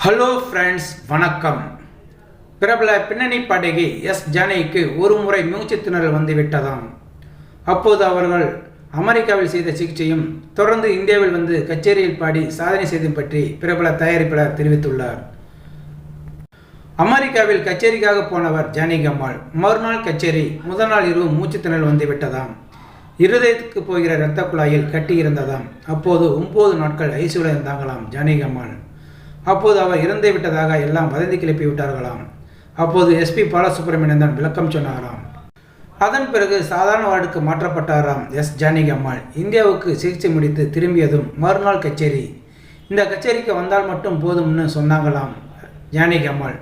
Hello friends, வணக்கம். பிரபல பின்னணி பாடகி எஸ் ஜானகிக்கு ஒரு முறை மூச்சுத் திணறல் வந்துவிட்டதாம். அப்போது அவர்கள் அமெரிக்காவில் செய்த சிகிச்சையும் தொடர்ந்து இந்தியாவில் வந்து கச்சேரியில் பாடி சாதனை செய்தது பற்றி பிரபல தயாரிப்பாளர் தெரிவித்துள்ளார். அமெரிக்காவில் கச்சேரிக்காக போனவர் ஜானகி அம்மாள். மறுநாள் கச்சேரி, முதல் நாள் இரவு மூச்சுத் திணறல் வந்துவிட்டதாம். இருதயத்துக்கு போகிற இரத்த குழாயில் கட்டி இருந்ததாம். அப்போது 9 நாட்கள் ஐசியூவில் இருந்தாங்களாம் ஜானகி அம்மாள். அப்போது அவர் இறந்து விட்டதாக எல்லாம் வதந்தி கிளப்பி விட்டார்களாம். அப்போது எஸ்பி பாலசுப்ரமணியன் தான் விளக்கம் சொன்னாராம். அதன் பிறகு சாதாரண வார்டுக்கு மாற்றப்பட்டாராம் எஸ் ஜானகி அம்மாள். இந்தியாவுக்கு சிகிச்சை முடித்து திரும்பியதும் மறுநாள் கச்சேரி. இந்த கச்சேரிக்கு வந்தால் மட்டும் போதும்னு சொன்னாங்களாம் ஜானகி அம்மாள்.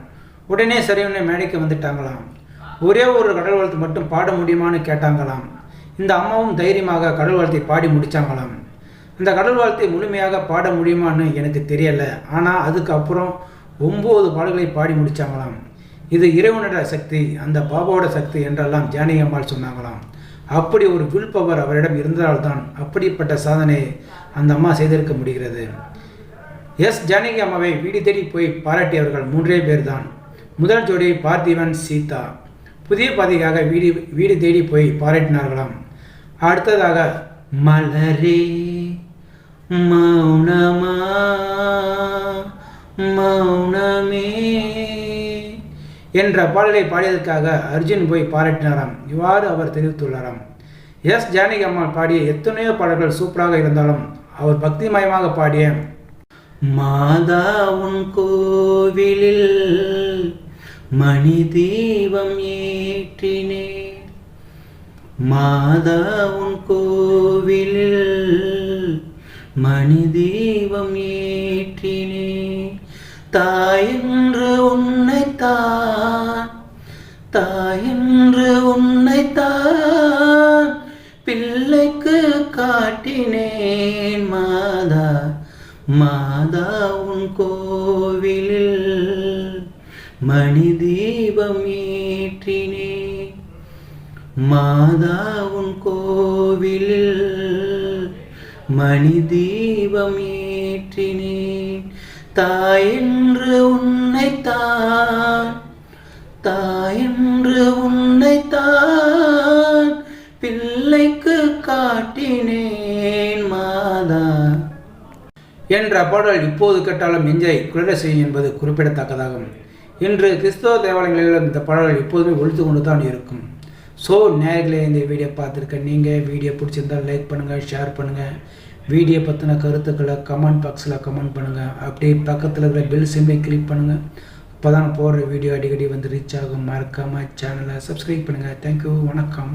உடனே சரியுன்னு மேடைக்கு வந்துட்டாங்களாம். ஒரே ஒரு கடல் வாழ்த்து மட்டும் பாட முடியுமான்னு கேட்டாங்களாம். இந்த அம்மாவும் தைரியமாக கடல் வாழ்த்தை பாடி முடித்தாங்களாம். அந்த கடல் வாழ்த்தை முழுமையாக பாட முடியுமான்னு எனக்கு தெரியலை. ஆனால் அதுக்கு அப்புறம் 9 பாடல்களை பாடி முடித்தாங்களாம். இது இறைவனோட சக்தி, அந்த பாபாவோட சக்தி என்றெல்லாம் ஜானகி அம்மாள் சொன்னாங்களாம். அப்படி ஒரு வில் பவர் அவரிடம் இருந்ததால்தான் அப்படிப்பட்ட சாதனையை அந்த அம்மா செய்திருக்க முடிகிறது. எஸ் ஜானகி அம்மாவை வீடு தேடி போய் பாராட்டியவர்கள் 3 பேர் தான். முதல் ஜோடி பார்த்திபன், சீதா. புதிய பாதைக்காக வீடு தேடி போய் பாராட்டினார்களாம். அடுத்ததாக மலரே மௌனமா மௌனமே என்ற பாடலை பாடியதற்காக அர்ஜுன் போய் பாராட்டினாராம். இவ்வாறு அவர் தெரிவித்துள்ளாராம். எஸ் ஜானகி அம்மாள் பாடிய எத்தனையோ பாடல்கள் சூப்பராக இருந்தாலும் அவர் பக்திமயமாக பாடிய மாதா உன் கோவிலில் மணி தீபம் ஏற்றினே, மாதா உன் கோவிலில் மணி தீபம் ஏற்றினே, தாயென்று உன்னைத்தான், தாயென்று உன்னைத்தான் பிள்ளைக்கு காட்டினேன், மாதா மாதா உன் கோவிலில் மணி தீபம் ஏற்றினே, மாதா உன் கோவிலில் மணி தீபம் ஏற்றினே, தாயென்று உன்னைத்தான், தாயென்று உன்னைத்தான் பிள்ளைக்கு காட்டினேன், மாதா என்ற பாடல் இப்போது கேட்டாலும் நெஞ்சை குளிர செய்யும் என்பது குறிப்பிடத்தக்கதாகும். இன்று கிறிஸ்தவ தேவாலயங்களில் இந்த பாடல்கள் எப்போதுமே ஒழித்து கொண்டு தான் இருக்கும். ஸோ நேயர்களே, இந்த வீடியோ பார்த்துருக்க நீங்கள் வீடியோ பிடிச்சிருந்தால் லைக் பண்ணுங்கள், ஷேர் பண்ணுங்கள். வீடியோ பற்றின கருத்துக்களை கமெண்ட் பாக்ஸில் கமெண்ட் பண்ணுங்கள். அப்படியே பக்கத்தில் இருக்கிற பெல் சிம்பை கிளிக் பண்ணுங்கள். அப்போ தான் போடுற வீடியோ அடிக்கடி வந்து ரீச் ஆகும். மறக்காமல் சேனலை சப்ஸ்கிரைப் பண்ணுங்கள். தேங்க்யூ, வணக்கம்.